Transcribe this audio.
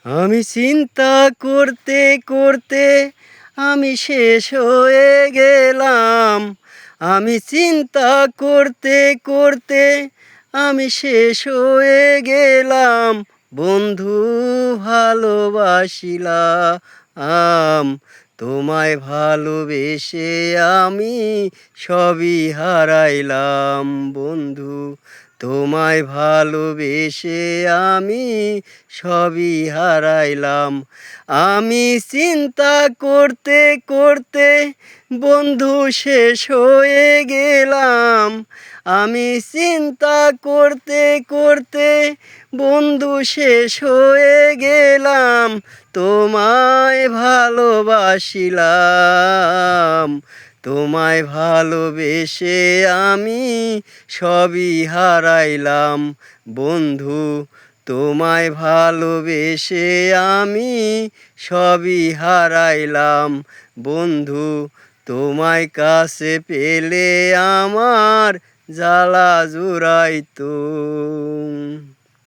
আমি চিন্তা করতে করতে আমি শেষ হয়ে গেলাম। আমি চিন্তা করতে করতে আমি শেষ হয়ে গেলাম। বন্ধু ভালোবাসিলাম, তোমায় ভালোবেসে আমি সবই হারাইলাম। বন্ধু তোমায় ভালোবেসে আমি সবই হারাইলাম। আমি চিন্তা করতে করতে বন্ধু শেষ হয়ে গেলাম। আমি চিন্তা করতে করতে বন্ধু শেষ হয়ে গেলাম। তোমায় ভালোবাসিলাম, তোমায় ভালোবেসে আমি সবই হারাইলাম। বন্ধু তোমায় ভালোবেসে আমি সবই হারাইলাম। বন্ধু তোমায় কাছে পেলে আমার জ্বালা জুড়াইতো।